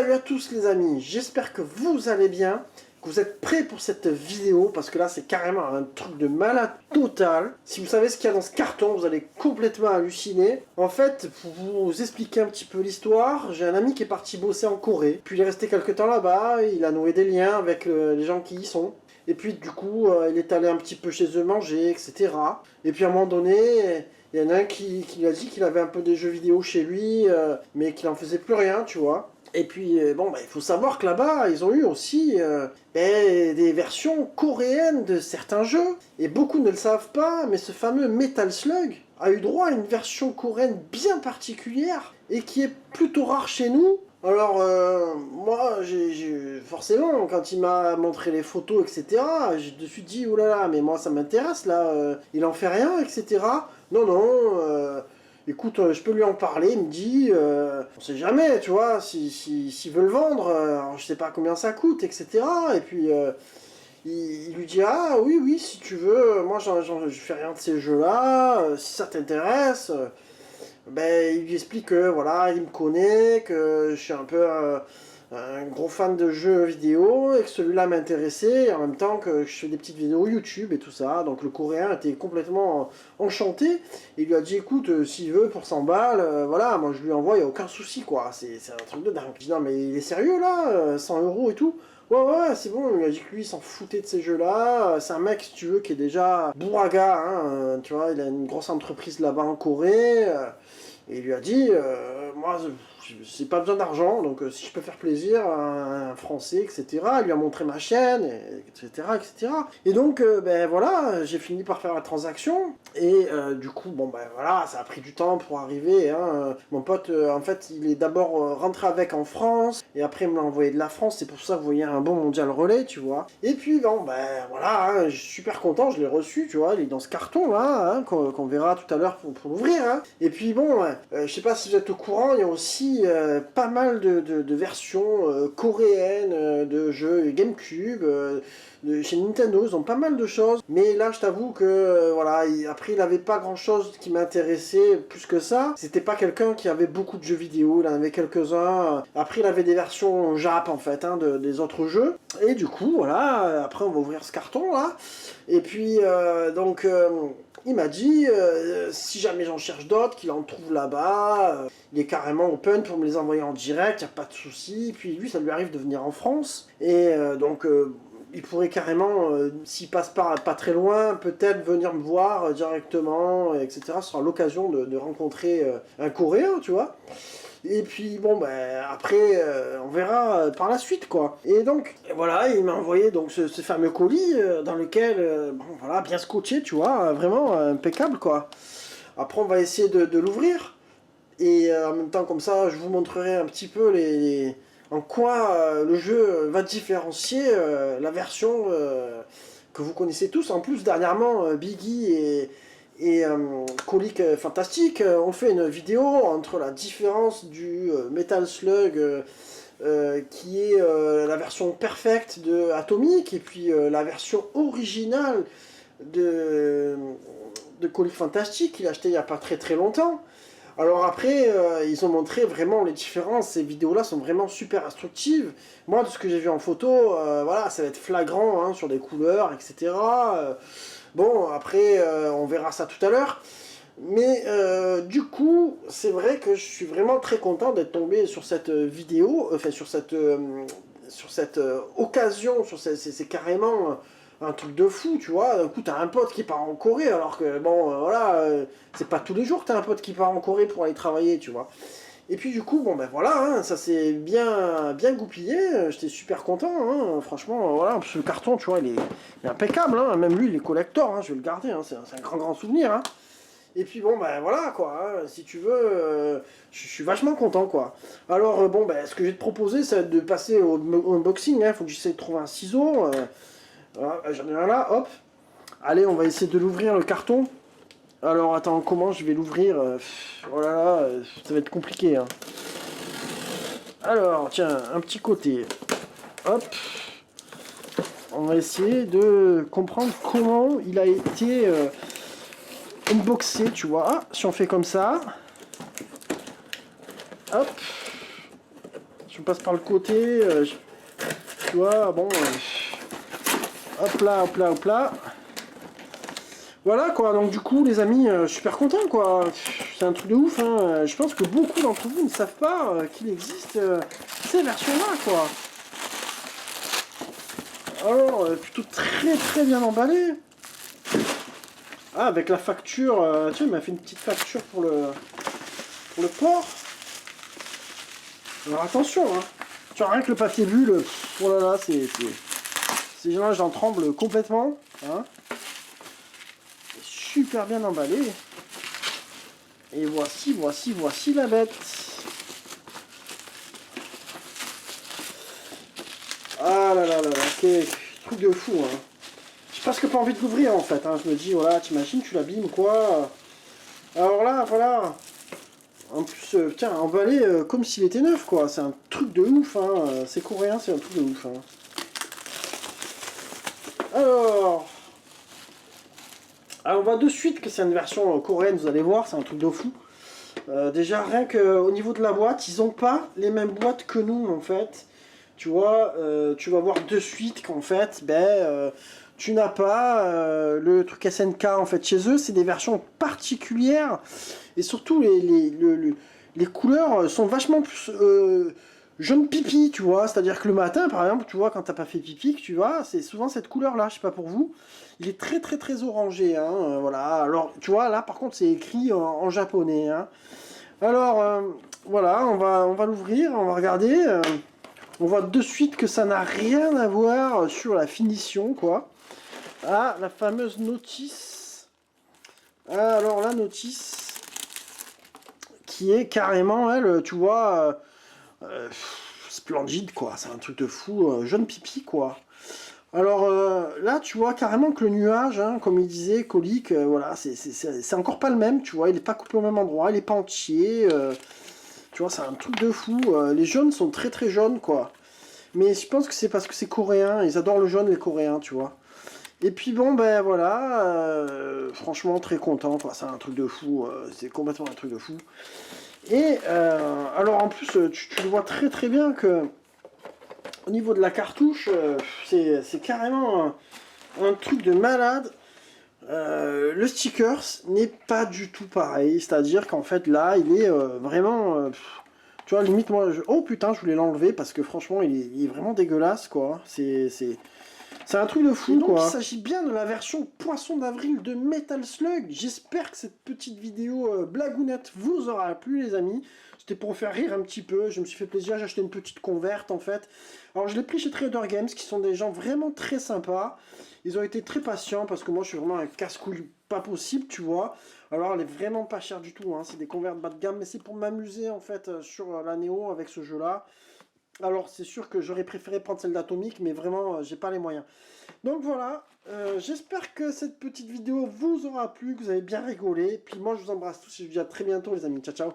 Salut à tous les amis, j'espère que vous allez bien, que vous êtes prêts pour cette vidéo, parce que là c'est carrément un truc de malade total. Si vous savez ce qu'il y a dans ce carton, vous allez complètement halluciner. En fait, pour vous expliquer un petit peu l'histoire, j'ai un ami qui est parti bosser en Corée, puis il est resté quelques temps là-bas, il a noué des liens avec les gens qui y sont. Et puis du coup, il est allé un petit peu chez eux manger, etc. Et puis à un moment donné, il y en a un qui lui a dit qu'il avait un peu des jeux vidéo chez lui, mais qu'il en faisait plus rien, tu vois. Et puis, bon, il faut savoir que là-bas, ils ont eu aussi des versions coréennes de certains jeux. Et beaucoup ne le savent pas, mais ce fameux Metal Slug a eu droit à une version coréenne bien particulière et qui est plutôt rare chez nous. Alors, moi, forcément, quand il m'a montré les photos, etc., j'ai de suite dit, oh là là, mais moi, ça m'intéresse, là, il en fait rien, etc. Non, non, écoute, je peux lui en parler, il me dit, on sait jamais, tu vois, s'il veut le vendre, alors je sais pas combien ça coûte, etc. Et puis, il lui dit, ah oui, oui, si tu veux, moi, je fais rien de ces jeux-là, si ça t'intéresse... Ben, il lui explique que voilà, il me connaît, que je suis un peu un gros fan de jeux vidéo et que celui-là m'intéressait, et en même temps que je fais des petites vidéos YouTube et tout ça. Donc le coréen était complètement enchanté. Et il lui a dit écoute, s'il veut pour 100 balles, voilà, moi je lui envoie, il n'y a aucun souci quoi. C'est un truc de dingue. Je dis non, mais il est sérieux là 100 € et tout. Ouais, ouais, c'est bon, il m'a dit que lui, il s'en foutait de ces jeux-là. C'est un mec, si tu veux, qui est déjà bourraga, hein, tu vois, il a une grosse entreprise là-bas en Corée. Et il lui a dit, moi, j'ai pas besoin d'argent, donc si je peux faire plaisir à un Français, etc. Il lui a montré ma chaîne, etc., etc. Et donc, ben voilà, j'ai fini par faire la transaction. Et du coup, bon, ben voilà, ça a pris du temps pour arriver. Hein. Mon pote, en fait, il est d'abord rentré avec en France, et après, il me l'a envoyé de la France. C'est pour ça que vous voyez un bon mondial relais, tu vois. Et puis, bon, ben voilà, hein, je suis super content, je l'ai reçu, tu vois. Il est dans ce carton-là, hein, qu'on verra tout à l'heure pour l'ouvrir. Hein. Et puis, bon, je sais pas si vous êtes au courant, il y a aussi pas mal de versions coréennes de jeux GameCube, chez Nintendo, ils ont pas mal de choses. Mais là, je t'avoue que, voilà, après, il avait pas grand-chose qui m'intéressait plus que ça. C'était pas quelqu'un qui avait beaucoup de jeux vidéo, il en avait quelques-uns. Après, il avait des versions Jap, en fait, hein, des autres jeux. Et du coup, voilà, après, on va ouvrir ce carton, là. Et puis, donc... il m'a dit, si jamais j'en cherche d'autres, qu'il en trouve là-bas, il est carrément open pour me les envoyer en direct, il n'y a pas de souci. Puis lui, ça lui arrive de venir en France. Et donc, il pourrait carrément, s'il passe pas très loin, peut-être venir me voir directement, etc. Ce sera l'occasion de rencontrer un Coréen, tu vois. Et puis bon, ben après, on verra par la suite, quoi. Et donc, voilà, il m'a envoyé donc ce fameux colis dans lequel, bon, voilà, bien scotché, tu vois, vraiment impeccable, quoi. Après, on va essayer de l'ouvrir. Et en même temps, comme ça, je vous montrerai un petit peu en quoi le jeu va différencier la version que vous connaissez tous. En plus, dernièrement, Biggie et Colique Fantastique ont fait une vidéo entre la différence du Metal Slug qui est la version perfecte de Atomic et puis la version originale de Colique Fantastique qu'il a acheté il n'y a pas très très longtemps. Alors après, ils ont montré vraiment les différences. Ces vidéos-là sont vraiment super instructives. Moi, de ce que j'ai vu en photo, voilà, ça va être flagrant hein, sur des couleurs, etc. Bon, après, on verra ça tout à l'heure. Mais du coup, c'est vrai que je suis vraiment très content d'être tombé sur cette vidéo, enfin sur cette occasion, c'est carrément un truc de fou, tu vois. D'un coup, t'as un pote qui part en Corée, alors que, bon, voilà, c'est pas tous les jours que t'as un pote qui part en Corée pour aller travailler, tu vois. Et puis du coup, bon ben voilà, hein, ça s'est bien goupillé, j'étais super content, hein, franchement, voilà, ce carton, tu vois, il est impeccable, hein, même lui, il est collector, hein, je vais le garder, hein, c'est un grand souvenir, hein. Et puis bon, ben voilà, quoi, hein, si tu veux, je suis vachement content, quoi. Alors, bon, ben, ce que je vais te proposer, c'est de passer au unboxing, hein, faut que j'essaie de trouver un ciseau, voilà, j'en ai un là, hop. Allez, on va essayer de l'ouvrir, le carton. Alors, attends, comment je vais l'ouvrir oh là là, ça va être compliqué, hein. Alors, tiens, un petit côté. Hop. On va essayer de comprendre comment il a été unboxé, tu vois. Ah, si on fait comme ça. Hop. Je passe par le côté, tu vois, bon, hop là, hop là, hop là. Voilà quoi, donc du coup les amis, je suis super content quoi, c'est un truc de ouf, hein. Je pense que beaucoup d'entre vous ne savent pas qu'il existe ces versions-là quoi. Alors, plutôt très très bien emballé. Ah, avec la facture, tu vois, il m'a fait une petite facture pour le port. Alors attention, hein. Tu vois, rien que le papier bulle, oh là là, c'est là, j'en tremble complètement. Hein. Super bien emballé. Et voici la bête. Ah là là là là, quel truc de fou, hein. J'ai presque pas envie de l'ouvrir en fait, hein. Je me dis, voilà, t'imagines, tu l'abîmes quoi. Alors là, voilà. En plus, tiens, emballé comme s'il était neuf, quoi. C'est un truc de ouf, hein. C'est coréen, c'est un truc de ouf, hein. Alors, on voit de suite que c'est une version coréenne, vous allez voir, c'est un truc de fou. Déjà, rien qu'au niveau de la boîte, ils n'ont pas les mêmes boîtes que nous, en fait. Tu vois, tu vas voir de suite qu'en fait, tu n'as pas le truc SNK, en fait. Chez eux, c'est des versions particulières. Et surtout, les couleurs sont vachement plus jaune pipi, tu vois. C'est-à-dire que le matin, par exemple, tu vois, quand t'as pas fait pipi, que tu vois, c'est souvent cette couleur-là, je sais pas pour vous. Il est très très très orangé, hein, voilà. Alors, tu vois, là, par contre, c'est écrit en japonais, hein. Alors, voilà, on va l'ouvrir, on va regarder. On voit de suite que ça n'a rien à voir sur la finition, quoi. Ah, la fameuse notice. Ah, alors, la notice, qui est carrément, elle, tu vois, splendide, quoi. C'est un truc de fou, jaune pipi, quoi. Alors là, tu vois carrément que le nuage, hein, comme il disait, colique, voilà, c'est encore pas le même, tu vois, il n'est pas coupé au même endroit, il n'est pas entier, tu vois, c'est un truc de fou. Les jaunes sont très très jaunes, quoi. Mais je pense que c'est parce que c'est coréen, ils adorent le jaune, les Coréens, tu vois. Et puis bon, ben voilà, franchement très content, quoi, c'est un truc de fou, c'est complètement un truc de fou. Et alors en plus, tu le vois très très bien que au niveau de la cartouche, c'est carrément un truc de malade. Le sticker n'est pas du tout pareil, c'est-à-dire qu'en fait là, il est vraiment... tu vois, limite moi... Oh putain, je voulais l'enlever parce que franchement, il est vraiment dégueulasse, quoi. C'est un truc de fou, donc, quoi. Il s'agit bien de la version Poisson d'avril de Metal Slug. J'espère que cette petite vidéo blagounette vous aura plu, les amis. C'était pour faire rire un petit peu. Je me suis fait plaisir, j'ai acheté une petite converte, en fait. Alors, je l'ai pris chez Trader Games, qui sont des gens vraiment très sympas. Ils ont été très patients, parce que moi, je suis vraiment un casse-couille pas possible, tu vois. Alors, elle est vraiment pas chère du tout, hein. C'est des convertes bas de gamme, mais c'est pour m'amuser, en fait, sur la Néo avec ce jeu-là. Alors c'est sûr que j'aurais préféré prendre celle d'Atomic, mais vraiment j'ai pas les moyens. Donc voilà, j'espère que cette petite vidéo vous aura plu, que vous avez bien rigolé. Puis moi je vous embrasse tous et je vous dis à très bientôt les amis. Ciao ciao.